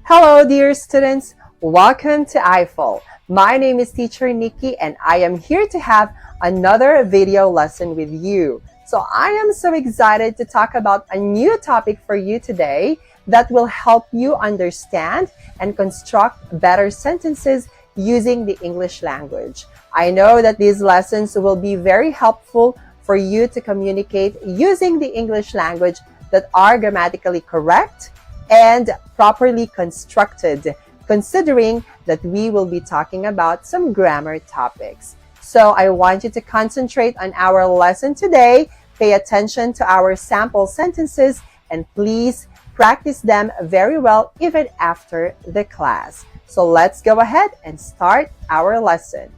Hello, dear students. Welcome to I-Fal. My name is Teacher Nikki, and I am here to have another video lesson with you. So I am so excited to talk about a new topic for you today that will help you understand and construct better sentences using the English language. I know that these lessons will be very helpful for you to communicate using the English language that are grammatically correct and properly constructed, considering that we will be talking about some grammar topics. So I want you to concentrate on our lesson today, pay attention to our sample sentences, and please practice them very well even after the class. So let's go ahead and start our lesson.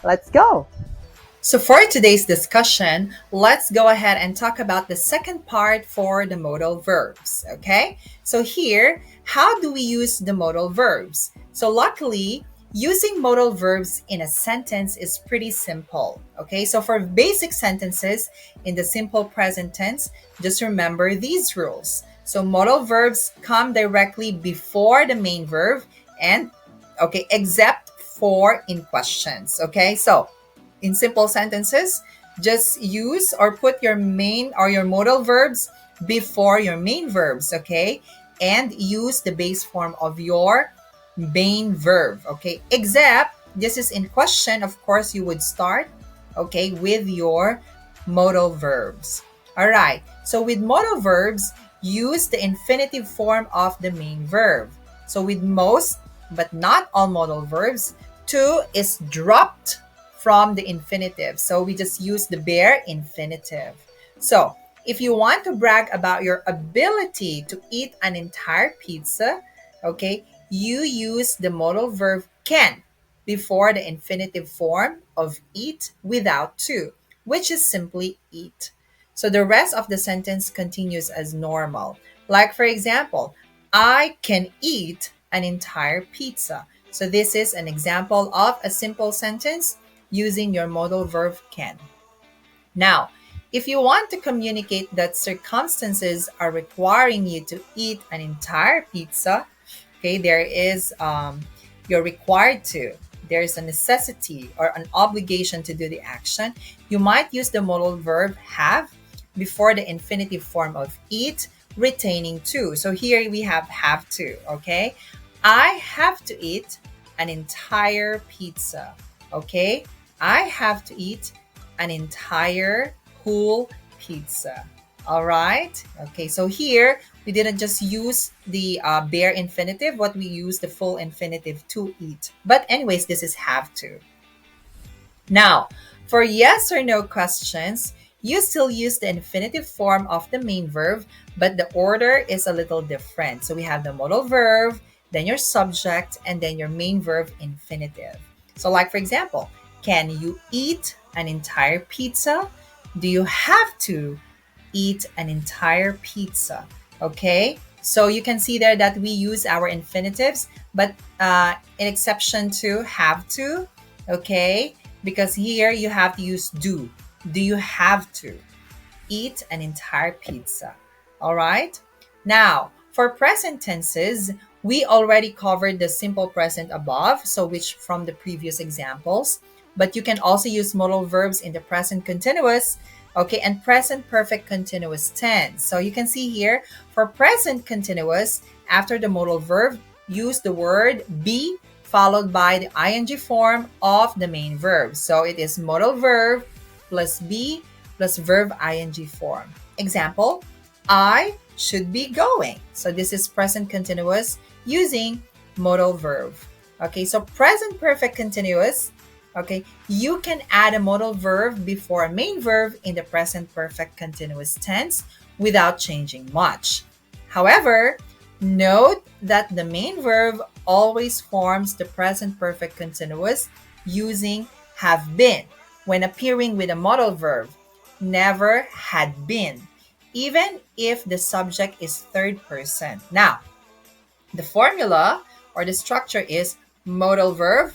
Let's go. So for today's discussion, let's go ahead and talk about the second part for the modal verbs, okay? So here, how do we use the modal verbs? So luckily, using modal verbs in a sentence is pretty simple, okay? So for basic sentences in the simple present tense, just remember these rules. So modal verbs come directly before the main verb and, okay, except for in questions, okay? So in simple sentences, just use or put your main or your modal verbs before your main verbs, okay? And use the base form of your main verb, okay? Except this is in question, of course, you would start, okay, with your modal verbs. All right, so with modal verbs, use the infinitive form of the main verb. So with most, but not all modal verbs, to is dropped from the infinitive. So we just use the bare infinitive. So if you want to brag about your ability to eat an entire pizza, okay, you use the modal verb can before the infinitive form of eat without to, which is simply eat. So the rest of the sentence continues as normal. Like, for example, I can eat an entire pizza. So this is an example of a simple sentence using your modal verb can. Now, if you want to communicate that circumstances are requiring you to eat an entire pizza, okay, you're required to. There is a necessity or an obligation to do the action. You might use the modal verb have before the infinitive form of eat, retaining to. So here we have to, okay? I have to eat an entire pizza, okay? I have to eat an entire whole pizza. All right. Okay. So here we didn't just use the bare infinitive, but we use the full infinitive to eat. But anyways, this is have to. Now, for yes or no questions, you still use the infinitive form of the main verb, but the order is a little different. So we have the modal verb, then your subject, and then your main verb infinitive. So like for example, can you eat an entire pizza? Do you have to eat an entire pizza? Okay, so you can see there that we use our infinitives, but in exception to have to, okay, because here you have to use do. Do you have to eat an entire pizza? All right. Now, for present tenses, we already covered the simple present above, so which from the previous examples, but you can also use modal verbs in the present continuous, okay, and present perfect continuous tense. So you can see here for present continuous, after the modal verb, use the word be followed by the ing form of the main verb. So it is modal verb plus be plus verb ing form. Example, I should be going. So this is present continuous using modal verb. Okay, so present perfect continuous, okay, you can add a modal verb before a main verb in the present perfect continuous tense without changing much. However, note that the main verb always forms the present perfect continuous using have been when appearing with a modal verb, never had been, even if the subject is third person. Now, the formula or the structure is modal verb,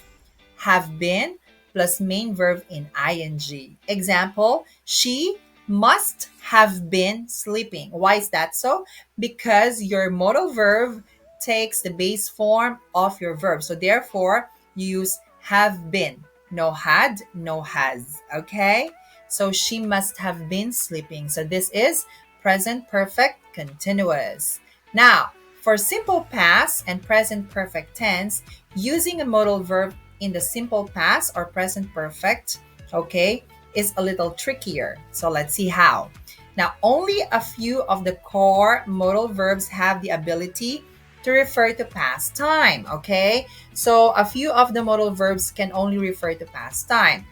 have been, plus main verb in ing. Example, she must have been sleeping. Why is that so? Because your modal verb takes the base form of your verb. So therefore, you use have been. No had, no has. Okay? So she must have been sleeping. So this is present perfect continuous. Now, for simple past and present perfect tense, using a modal verb in the simple past or present perfect, okay, is a little trickier. So let's see how. Now, only a few of the core modal verbs have the ability to refer to past time, okay? So a few of the modal verbs can only refer to past time.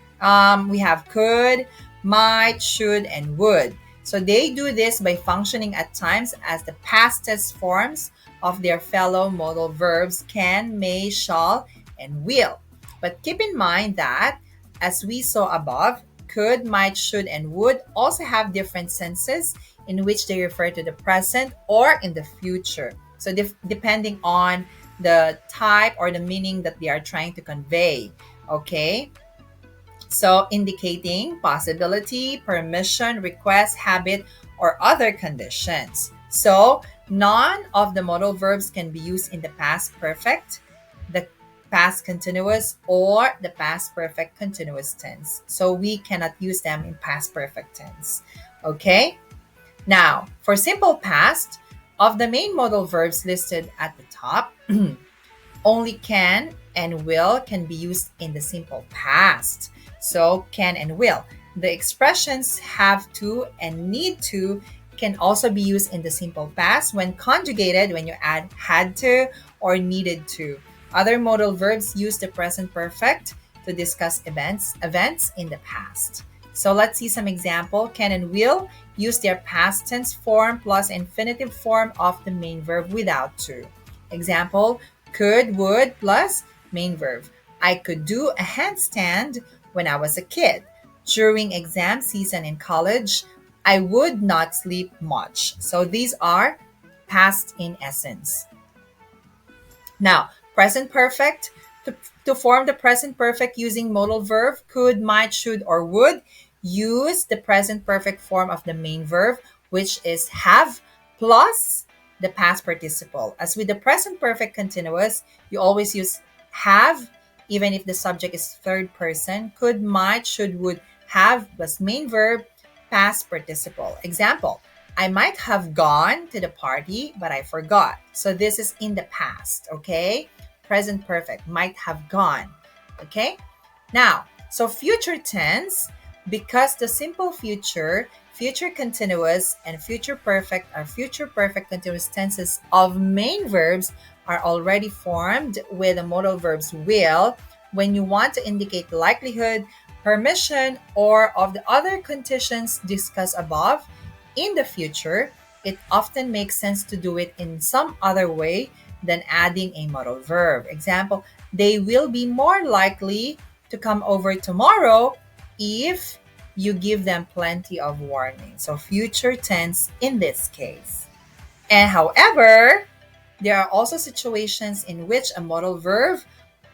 We have could, might, should, and would. So they do this by functioning at times as the past tense forms of their fellow modal verbs can, may, shall, and will. But keep in mind that, as we saw above, could, might, should, and would also have different senses in which they refer to the present or in the future. So, depending on the type or the meaning that they are trying to convey. Okay? So, indicating possibility, permission, request, habit, or other conditions. So, none of the modal verbs can be used in the past perfect, the past continuous, or the past perfect continuous tense. So, we cannot use them in past perfect tense. Okay? Now, for simple past, of the main modal verbs listed at the top, only can and will can be used in the simple past. So, can and will. The expressions have to and need to can also be used in the simple past when conjugated when you add had to or needed to. Other modal verbs use the present perfect to discuss events in the past. So let's see some example. Can and will use their past tense form plus infinitive form of the main verb without to. Example, could, would plus main verb. I could do a handstand when I was a kid. During exam season in college, I would not sleep much. So these are past in essence. Now, present perfect. To form the present perfect using modal verb, could, might, should, or would, use the present perfect form of the main verb, which is have plus the past participle. As with the present perfect continuous, you always use have, even if the subject is third person. Could, might, should, would, have plus main verb, past participle. Example, I might have gone to the party, but I forgot. So this is in the past, okay? Present perfect, might have gone, okay? Now, so future tense, because the simple future, future continuous, and future perfect are future perfect continuous tenses of main verbs are already formed with the modal verbs will when you want to indicate likelihood, permission, or of the other conditions discussed above. In the future, it often makes sense to do it in some other way than adding a modal verb. Example, they will be more likely to come over tomorrow if you give them plenty of warning. So future tense in this case. And however, there are also situations in which a modal verb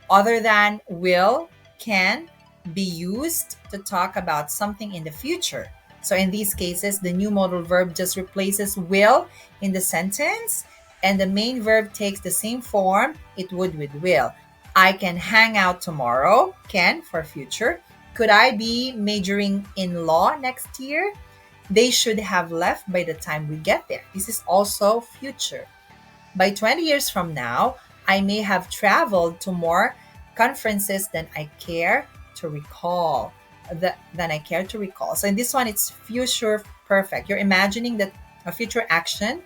other than will can be used to talk about something in the future. So in these cases, the new modal verb just replaces will in the sentence and the main verb takes the same form it would with will. I can hang out tomorrow, can for future. Could I be majoring in law next year? They should have left by the time we get there. This is also future. By 20 years from now, I may have traveled to more conferences than I care to recall. So in this one, it's future perfect. You're imagining that a future action,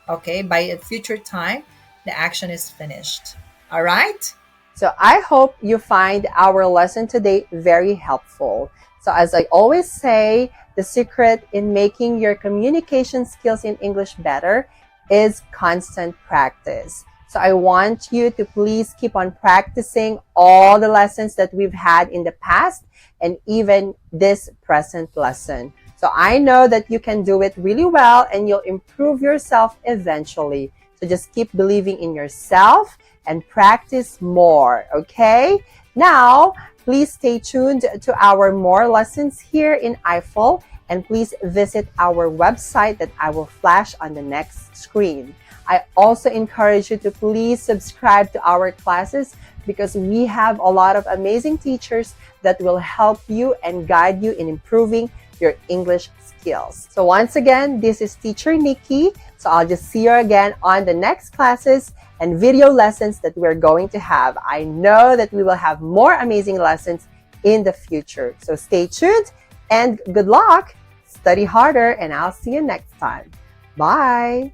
okay, by a future time, the action is finished. All right? So I hope you find our lesson today very helpful. So as I always say, the secret in making your communication skills in English better is constant practice. So I want you to please keep on practicing all the lessons that we've had in the past and even this present lesson. So I know that you can do it really well and you'll improve yourself eventually. So just keep believing in yourself and practice more, okay? Now, please stay tuned to our more lessons here in I-Fal and please visit our website that I will flash on the next screen. I also encourage you to please subscribe to our classes because we have a lot of amazing teachers that will help you and guide you in improving your English skills. So once again, this is Teacher Nikki. So I'll just see you again on the next classes and video lessons that we're going to have. I know that we will have more amazing lessons in the future. So stay tuned and good luck. Study harder and I'll see you next time. Bye.